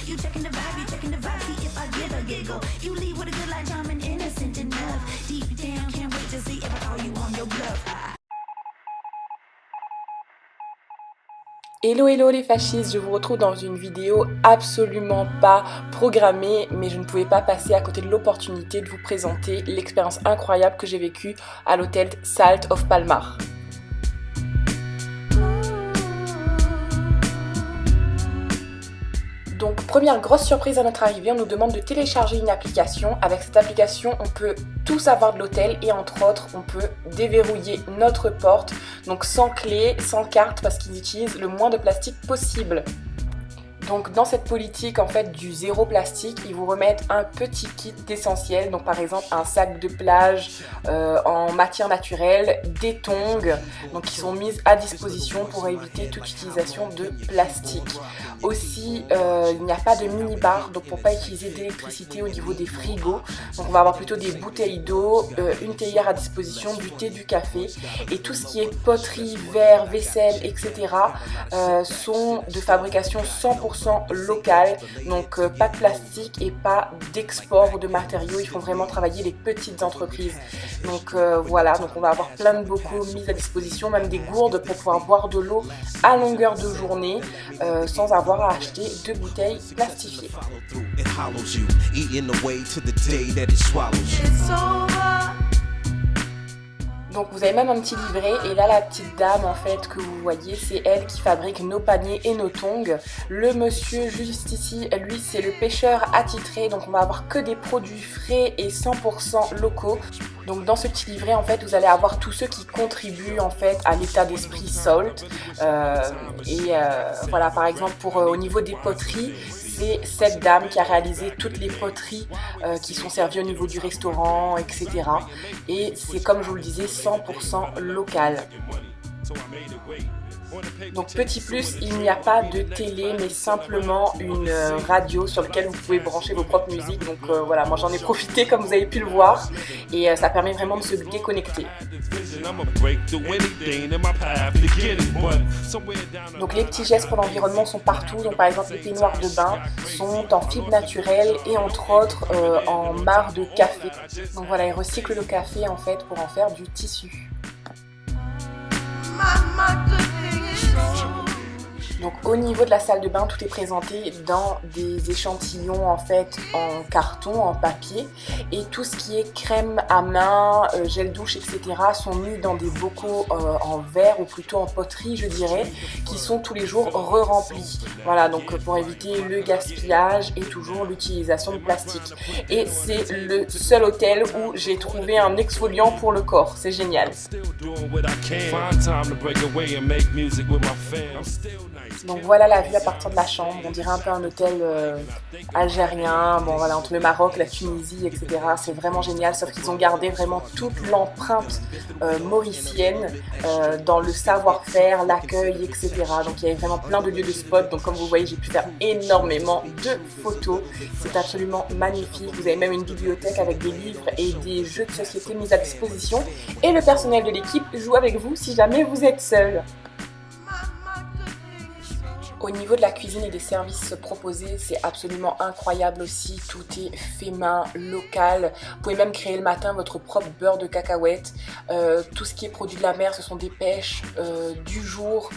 You checking the vibe, you checking the vibe. See if I get a giggle. You leave with a good like charming, innocent enough. Deep down, can't wait to see if I call you on your bluff. Hello hello les fascistes, je vous retrouve dans une vidéo absolument pas programmée, mais je ne pouvais pas passer à côté de l'opportunité de vous présenter l'expérience incroyable que j'ai vécue à l'hôtel Salt of Palmar. Donc première grosse surprise à notre arrivée, on nous demande de télécharger une application. Avec cette application, on peut tout savoir de l'hôtel et entre autres, on peut déverrouiller notre porte, donc sans clé, sans carte, parce qu'ils utilisent le moins de plastique possible. Donc dans cette politique en fait du zéro plastique, ils vous remettent un petit kit d'essentiel, donc par exemple un sac de plage en matière naturelle, des tongs, donc qui sont mises à disposition pour éviter toute utilisation de plastique. Aussi, il n'y a pas de mini-bar, donc pour pas utiliser d'électricité au niveau des frigos, donc on va avoir plutôt des bouteilles d'eau, une théière à disposition, du thé, du café, et tout ce qui est poterie, verre, vaisselle, etc. Sont de fabrication 100% local, donc pas de plastique et pas d'export de matériaux. Ils font vraiment travailler les petites entreprises. Donc voilà, donc on va avoir plein de bocaux mis à disposition, même des gourdes pour pouvoir boire de l'eau à longueur de journée sans avoir à acheter de bouteilles plastifiées. Donc vous avez même un petit livret et là la petite dame en fait que vous voyez, c'est elle qui fabrique nos paniers et nos tongs. Le monsieur juste ici, lui c'est le pêcheur attitré, donc on va avoir que des produits frais et 100% locaux. Donc dans ce petit livret en fait vous allez avoir tous ceux qui contribuent en fait à l'état d'esprit Salt. Voilà, par exemple pour au niveau des poteries, c'est cette dame qui a réalisé toutes les poteries qui sont servies au niveau du restaurant, etc. Et c'est comme je vous le disais 100% local. Donc petit plus, il n'y a pas de télé mais simplement une radio sur laquelle vous pouvez brancher vos propres musiques. Donc voilà, moi j'en ai profité comme vous avez pu le voir et ça permet vraiment de se déconnecter. Donc les petits gestes pour l'environnement sont partout. Donc par exemple les peignoirs de bain sont en fibre naturelle et entre autres en marc de café. Donc voilà, ils recyclent le café en fait pour en faire du tissu. Donc au niveau de la salle de bain, tout est présenté dans des échantillons en fait en carton, en papier, et tout ce qui est crème à main, gel douche, etc. sont mis dans des bocaux en verre ou plutôt en poterie je dirais, qui sont tous les jours re-remplis. Voilà, donc pour éviter le gaspillage et toujours l'utilisation de plastique. Et c'est le seul hôtel où j'ai trouvé un exfoliant pour le corps, c'est génial. Donc voilà la vue à partir de la chambre, on dirait un peu un hôtel algérien, bon voilà, entre le Maroc, la Tunisie, etc. C'est vraiment génial, sauf qu'ils ont gardé vraiment toute l'empreinte mauricienne dans le savoir-faire, l'accueil, etc. Donc il y avait vraiment plein de lieux de spot, donc comme vous voyez j'ai pu faire énormément de photos, c'est absolument magnifique. Vous avez même une bibliothèque avec des livres et des jeux de société mis à disposition et le personnel de l'équipe joue avec vous si jamais vous êtes seul. Au niveau de la cuisine et des services proposés, c'est absolument incroyable aussi. Tout est fait main, local. Vous pouvez même créer le matin votre propre beurre de cacahuète. Tout ce qui est produit de la mer, ce sont des pêches du jour.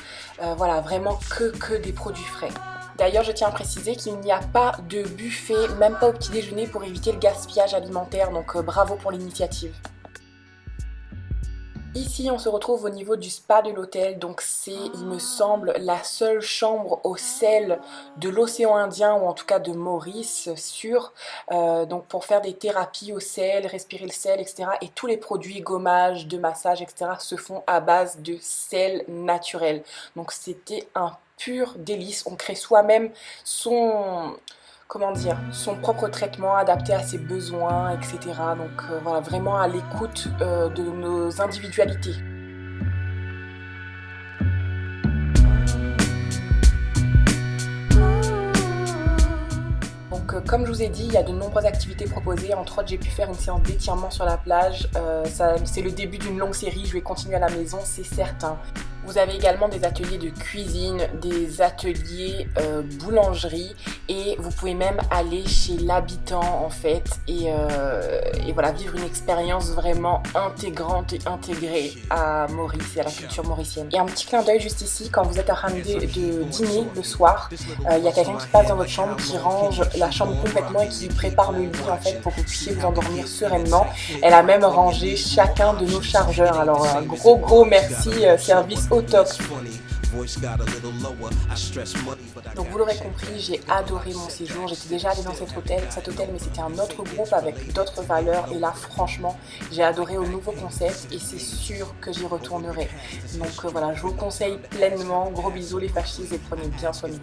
Voilà, vraiment que des produits frais. D'ailleurs, je tiens à préciser qu'il n'y a pas de buffet, même pas au petit déjeuner pour éviter le gaspillage alimentaire. Donc bravo pour l'initiative. Ici, on se retrouve au niveau du spa de l'hôtel, donc c'est, il me semble, la seule chambre au sel de l'océan Indien ou en tout cas de Maurice, sûr. Donc pour faire des thérapies au sel, respirer le sel, etc. Et tous les produits gommage, de massage, etc. se font à base de sel naturel. Donc c'était un pur délice. On crée soi-même son propre traitement adapté à ses besoins, etc. Donc voilà, vraiment à l'écoute de nos individualités. Donc comme je vous ai dit, il y a de nombreuses activités proposées. Entre autres, j'ai pu faire une séance d'étirement sur la plage. C'est le début d'une longue série, je vais continuer à la maison, c'est certain. Vous avez également des ateliers de cuisine, des ateliers boulangerie et vous pouvez même aller chez l'habitant en fait et voilà, vivre une expérience vraiment intégrante et intégrée à Maurice et à la culture mauricienne. Et un petit clin d'œil juste ici, quand vous êtes en train de dîner le soir, il y a quelqu'un qui passe dans votre chambre, qui range la chambre complètement et qui prépare le lit en fait pour que vous puissiez vous endormir sereinement. Elle a même rangé chacun de nos chargeurs, alors un gros merci, service au top. Donc vous l'aurez compris, j'ai adoré mon séjour, j'étais déjà allée dans cet hôtel mais c'était un autre groupe avec d'autres valeurs et là franchement j'ai adoré au nouveau concept et c'est sûr que j'y retournerai. Donc voilà, je vous conseille pleinement, gros bisous les fascistes et prenez bien soin de vous.